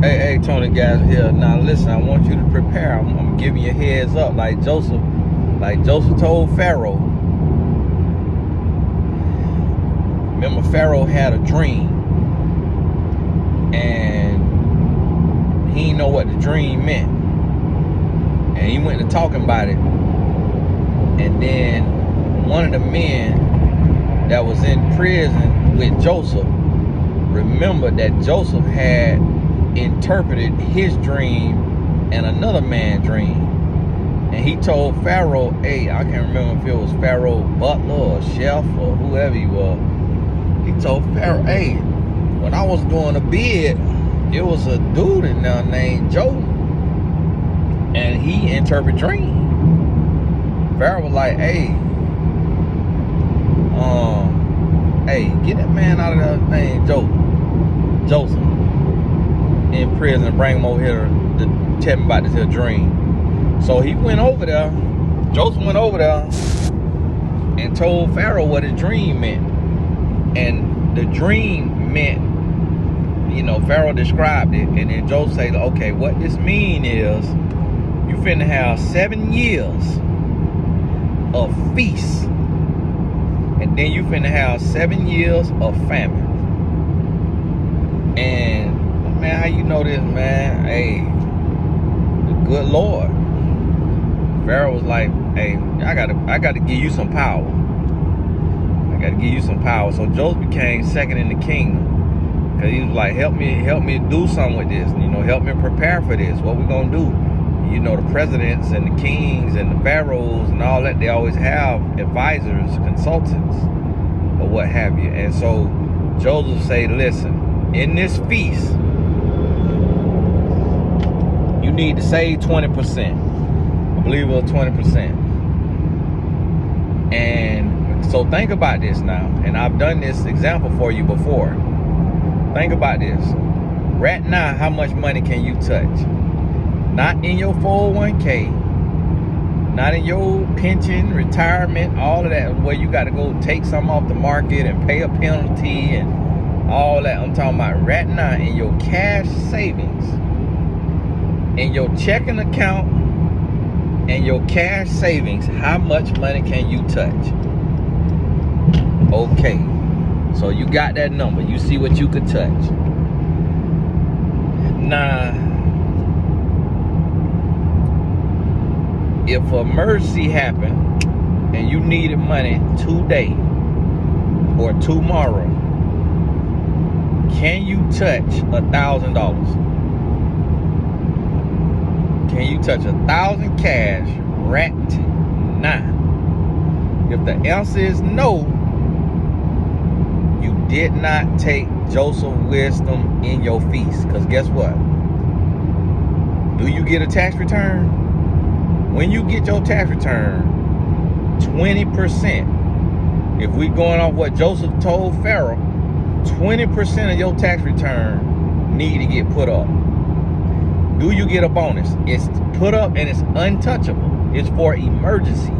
Hey, Tony guys here. Now listen, I want you to prepare. I'm giving you a heads up, like Joseph told Pharaoh. Remember, Pharaoh had a dream, and he didn't know what the dream meant, and he went to talking about it. And then one of the men that was in prison with Joseph remembered that Joseph had interpreted his dream and another man's dream. And he told Pharaoh, hey, I can't remember if it was Pharaoh butler or chef or whoever he was. He told Pharaoh, hey, when I was doing a bid, it was a dude in there named Joe, and he interpreted dreams. Pharaoh was like, hey, get that man out of that thing, Joseph, in prison, and bring him over here to tell me about this here dream. So he went over there, Joseph went over there and told Pharaoh what his dream meant. And the dream meant, Pharaoh described it, and then Joseph said, okay, what this mean is you finna have 7 years of feast, and then you finna have 7 years of famine. And man, how you know this, man? Hey, the good Lord. Pharaoh was like, hey, I gotta give you some power. I gotta give you some power. So Joseph became second in the kingdom, because he was like, help me do something with this. Help me prepare for this. What we gonna do? The presidents and the kings and the pharaohs and all that, they always have advisors, consultants, or what have you. And so Joseph said, listen, in this feast, you need to save 20%. I believe it was 20%. And so think about this now. And I've done this example for you before. Think about this. Right now, how much money can you touch? Not in your 401k, not in your pension, retirement, all of that, where you got to go take something off the market and pay a penalty and all that. I'm talking about right now in your cash savings, in your checking account and your cash savings, how much money can you touch? Okay, so you got that number. You see what you could touch. Now, if a emergency happened and you needed money today or tomorrow, can you touch $1,000? Can you touch 1,000 cash right now? If the answer is no, you did not take Joseph's wisdom in your feast. Because guess what? Do you get a tax return? When you get your tax return, 20%, if we going off what Joseph told Pharaoh, 20% of your tax return need to get put up. Do you get a bonus? It's put up and it's untouchable. It's for emergency.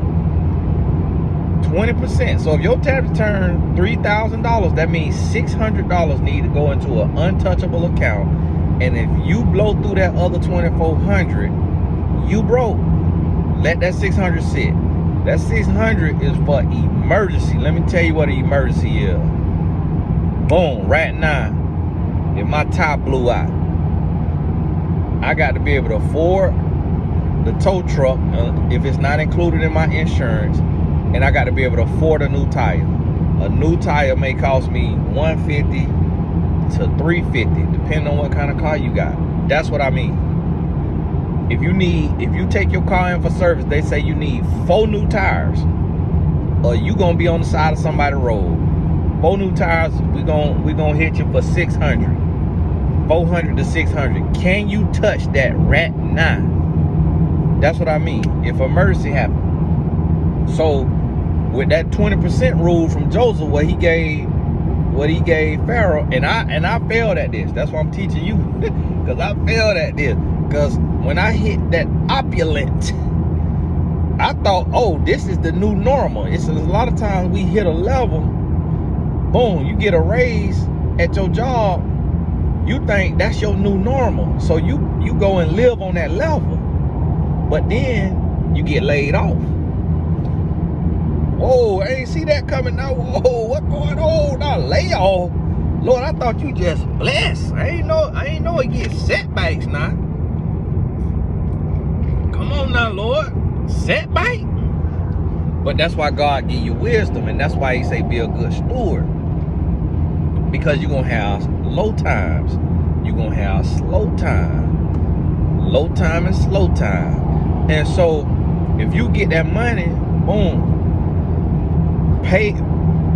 20%. So if your tax return $3,000, that means $600 need to go into an untouchable account. And if you blow through that other $2,400, you broke. Let that 600 sit. That 600 is for emergency. Let me tell you what an emergency is. Boom, right now, if my top blew out, I got to be able to afford the tow truck if it's not included in my insurance, and I got to be able to afford a new tire. A new tire may cost me $150 to $350, depending on what kind of car you got. That's what I mean. If you take your car in for service, they say you need 4 new tires, or you gonna be on the side of somebody's road. 4 new tires, we gonna hit you for $600, $400 to $600. Can you touch that right now? That's what I mean. If emergency happens. So with that 20% rule from Joseph, what he gave Pharaoh, and I failed at this. That's why I'm teaching you, because I failed at this. Because when I hit that opulent, I thought, oh, this is the new normal. It's a lot of times we hit a level, boom, you get a raise at your job, You think that's your new normal. So you go and live on that level. But then you get laid off. Whoa, I ain't see that coming now. Whoa, what's going on? Now layoff. Lord, I thought you just blessed. I ain't know it get setbacks now. Come on now, Lord. Setback. But that's why God give you wisdom, and that's why he say be a good steward. Because you're gonna have low times. You're gonna have slow time. Low time and slow time. And so if you get that money, boom,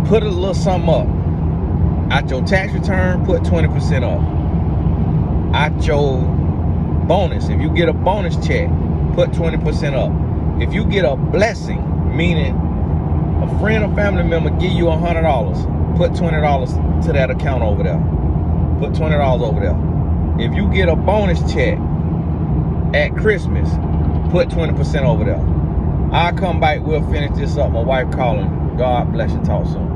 put a little something up. Out your tax return, put 20% up. Out your bonus, if you get a bonus check, put 20% up. If you get a blessing, meaning a friend or family member give you $100, put $20 to that account over there. Put $20 over there. If you get a bonus check at Christmas, put 20% over there. I'll come back, we'll finish this up. My wife calling. God bless you. Talk soon.